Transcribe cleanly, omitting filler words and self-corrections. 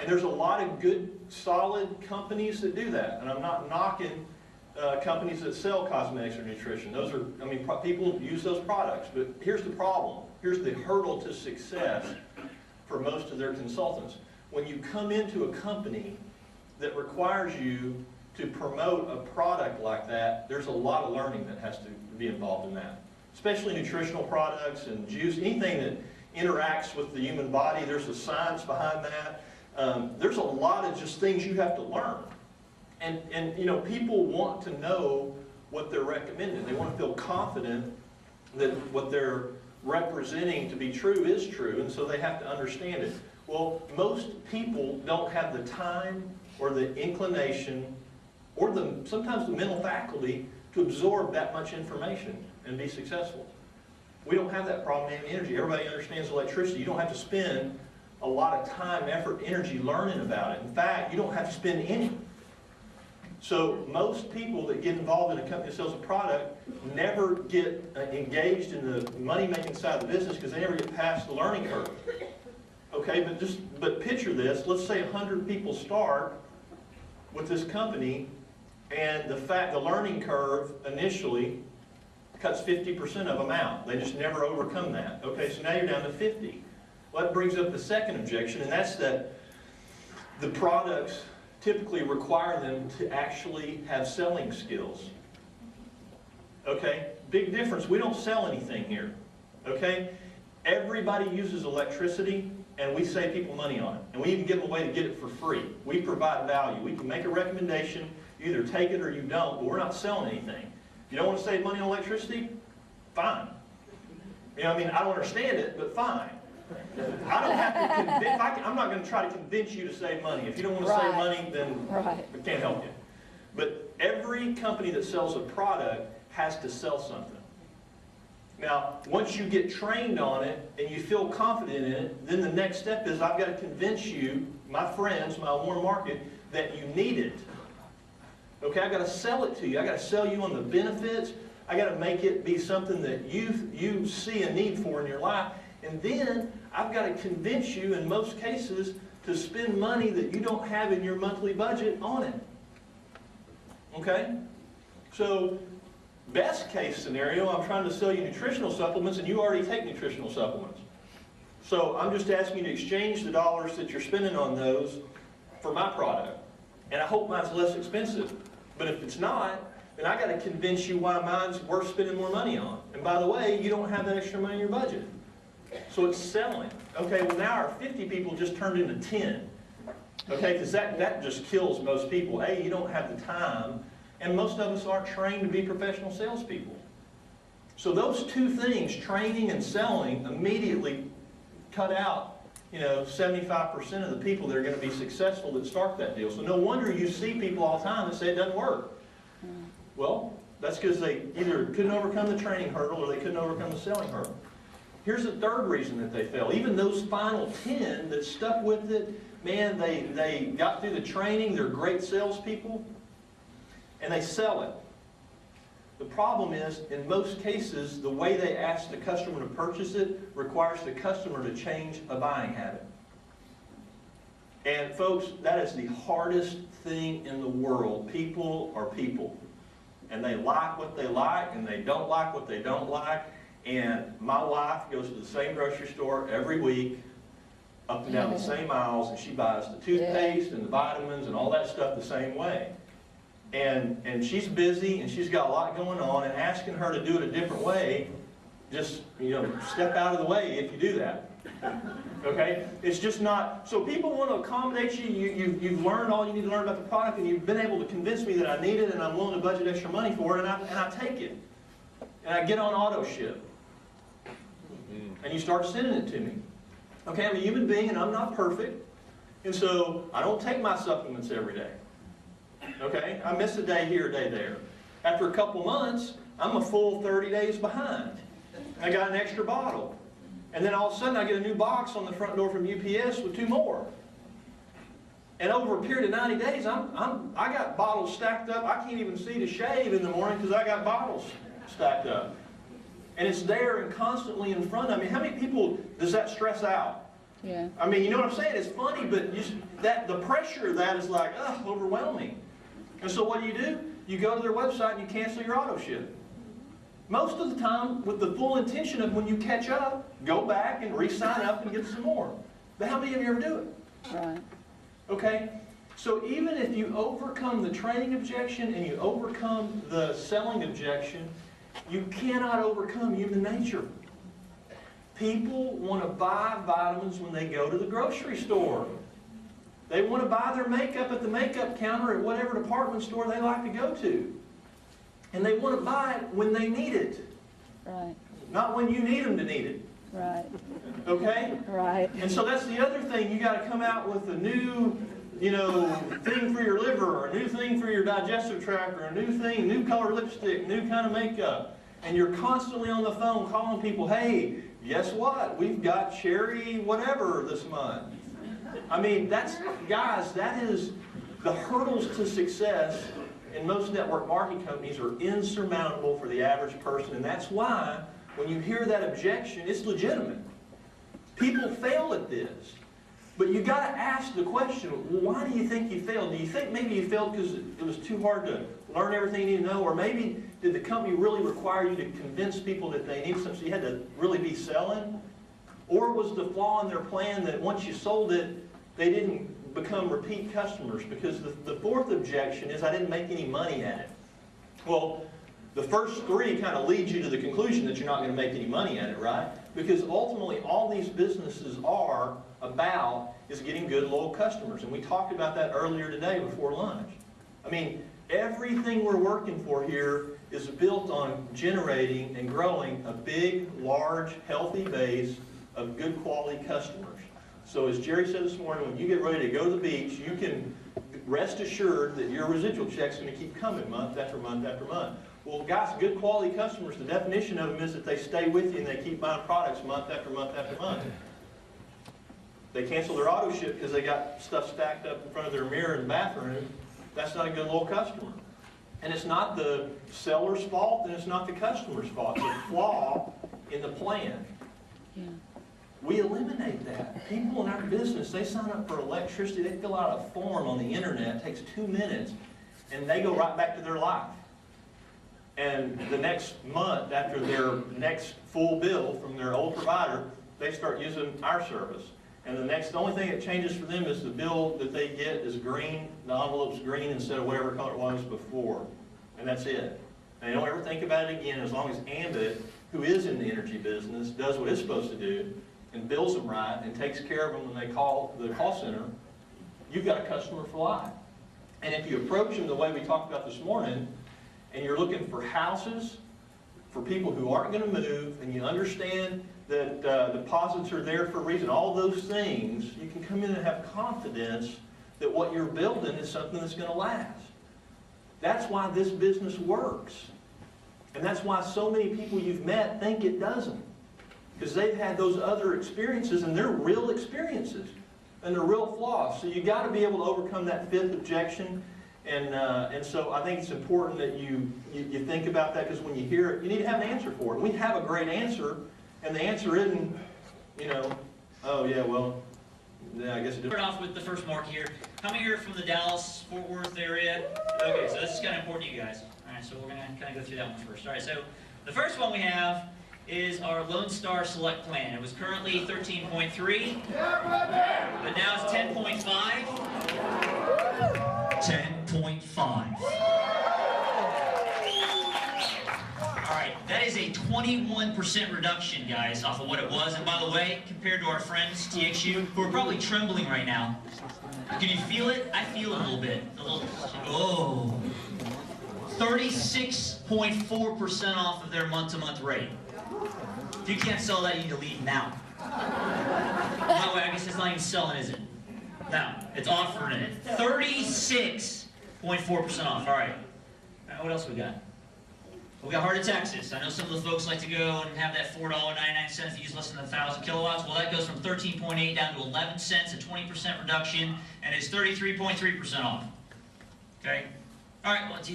And there's a lot of good, solid companies that do that. And I'm not knocking companies that sell cosmetics or nutrition. Those are, I mean, people use those products. But here's the problem. Here's the hurdle to success for most of their consultants. When you come into a company that requires you to promote a product like that, there's a lot of learning that has to be involved in that. Especially nutritional products and juice, anything that interacts with the human body, there's a science behind that. There's a lot of just things you have to learn. And you know, people want to know what they're recommending. They want to feel confident that what they're representing to be true is true, and so they have to understand it. Well, most people don't have the time or the inclination or sometimes the mental faculty to absorb that much information and be successful. We don't have that problem in energy. Everybody understands electricity. You don't have to spend a lot of time, effort, energy learning about it. In fact, you don't have to spend any. So most people that get involved in a company that sells a product never get engaged in the money-making side of the business because they never get past the learning curve. Okay, but picture this. Let's say 100 people start with this company, and the learning curve initially cuts 50% of them out. They just never overcome that. Okay, so now you're down to 50. Well, that brings up the second objection, and that's that the products typically require them to actually have selling skills. Okay, big difference. We don't sell anything here. Okay, everybody uses electricity, and we save people money on it. And we even give them a way to get it for free. We provide value. We can make a recommendation. You either take it or you don't, but we're not selling anything. If you don't want to save money on electricity, fine. You know, I mean, I don't understand it, but fine. I don't have to convince, I'm not going to try to convince you to save money. If you don't want to save money, then we can't help you. But every company that sells a product has to sell something. Now, once you get trained on it and you feel confident in it, then the next step is I've got to convince you, my friends, my warm market, that you need it. Okay, I've got to sell it to you. I've got to sell you on the benefits. I've got to make it be something that you see a need for in your life. And then I've got to convince you, in most cases, to spend money that you don't have in your monthly budget on it. Okay? So, best case scenario, I'm trying to sell you nutritional supplements and you already take nutritional supplements. So I'm just asking you to exchange the dollars that you're spending on those for my product. And I hope mine's less expensive. But if it's not, then I got to convince you why mine's worth spending more money on. And by the way, you don't have that extra money in your budget. So it's selling. Okay, well now our 50 people just turned into 10. Okay, because that just kills most people. A, you don't have the time, and most of us aren't trained to be professional salespeople. So those two things, training and selling, immediately cut out, you know, 75% of the people that are going to be successful that start that deal. So no wonder you see people all the time that say it doesn't work. Well, that's because they either couldn't overcome the training hurdle or they couldn't overcome the selling hurdle. Here's the third reason that they fail. Even those final 10 that stuck with it, man, they got through the training, they're great salespeople, and they sell it. The problem is, in most cases, the way they ask the customer to purchase it requires the customer to change a buying habit. And folks, that is the hardest thing in the world. People are people. And they like what they like, and they don't like what they don't like. And my wife goes to the same grocery store every week, up and down the same aisles, and she buys the toothpaste and the vitamins and all that stuff the same way. And she's busy, and she's got a lot going on, and asking her to do it a different way, just, you know, step out of the way if you do that. Okay? It's just not, so people want to accommodate you. You've learned all you need to learn about the product, and you've been able to convince me that I need it, and I'm willing to budget extra money for it, and I take it. And I get on auto ship. And you start sending it to me. Okay, I'm a human being and I'm not perfect. And so I don't take my supplements every day. Okay, I miss a day here, a day there. After a couple months, I'm a full 30 days behind. I got an extra bottle. And then all of a sudden I get a new box on the front door from UPS with 2 more. And over a period of 90 days, I got bottles stacked up. I can't even see to shave in the morning because I got bottles stacked up. And it's there and constantly in front of me. How many people does that stress out? Yeah. I mean, you know what I'm saying? It's funny, but the pressure of that is like, overwhelming. And so what do? You go to their website and you cancel your auto ship. Most of the time with the full intention of when you catch up, go back and re-sign up and get some more. But how many of you ever do it? Right. Okay? So even if you overcome the training objection and you overcome the selling objection, you cannot overcome human nature. People want to buy vitamins when they go to the grocery store. They want to buy their makeup at the makeup counter at whatever department store they like to go to. And they want to buy it when they need it. Right. Not when you need them to need it. Right. Okay? Right. And so that's the other thing. You got to come out with a new, thing for your liver, or a new thing for your digestive tract, or a new thing, new color lipstick, new kind of makeup. And you're constantly on the phone calling people, hey, guess what? We've got cherry whatever this month. I mean, guys, that is the hurdles to success in most network marketing companies are insurmountable for the average person. And that's why when you hear that objection, it's legitimate. People fail at this. But you got to ask the question, well, why do you think you failed? Do you think maybe you failed because it was too hard to learn everything you need to know? Or maybe did the company really require you to convince people that they need something so you had to really be selling? Or was the flaw in their plan that once you sold it, they didn't become repeat customers? Because the fourth objection is I didn't make any money at it. Well, the first three kind of lead you to the conclusion that you're not going to make any money at it, right? Because ultimately all these businesses are about is getting good, loyal customers. And we talked about that earlier today before lunch. I mean, everything we're working for here is built on generating and growing a big, large, healthy base of good quality customers. So as Jerry said this morning, when you get ready to go to the beach, you can rest assured that your residual check's going to keep coming month after month after month. Well, guys, good quality customers, the definition of them is that they stay with you and they keep buying products month after month after month. They cancel their auto ship because they got stuff stacked up in front of their mirror in the bathroom. That's not a good loyal customer. And it's not the seller's fault and it's not the customer's fault. It's a flaw in the plan. Yeah. We eliminate that. People in our business, they sign up for electricity, they fill out a form on the internet, it takes 2 minutes, and they go right back to their life. And the next month, after their next full bill from their old provider, they start using our service. And the only thing that changes for them is the bill that they get is green, the envelope's green instead of whatever color it was before. And that's it. And they don't ever think about it again as long as Ambit, who is in the energy business, does what it's supposed to do and bills them right and takes care of them when they call the call center. You've got a customer for life. And if you approach them the way we talked about this morning, and you're looking for houses for people who aren't going to move, and you understand that deposits are there for a reason, all those things, you can come in and have confidence that what you're building is something that's going to last. That's why this business works. And that's why so many people you've met think it doesn't. Because they've had those other experiences, and they're real experiences, and they're real flaws. So you've got to be able to overcome that fifth objection. And so I think it's important that you think about that, because when you hear it, you need to have an answer for it. We have a great answer, and the answer isn't, oh yeah, well, yeah, I guess it did. Start off with the first mark here. How many are from the Dallas-Fort Worth area? Okay, so this is kind of important to you guys. All right, so we're going to kind of go through that one first. All right, so the first one we have is our Lone Star Select Plan. It was currently 13.3, but now it's 10.5. 10.5. Alright, that is a 21% reduction, guys, off of what it was. And by the way, compared to our friends, TXU, who are probably trembling right now. Can you feel it? I feel it a little bit. Oh. 36.4% off of their month-to-month rate. If you can't sell that, you need to leave now. By the way, I guess it's not even selling, is it? No, it's offering it. 36.4% off. All right. What else we got? We got heart attacks. I know some of the folks like to go and have that $4.99 if you use less than 1,000 kilowatts. Well, that goes from 13.8 down to 11 cents, a 20% reduction, and it's 33.3% off. Okay? All right, well, let's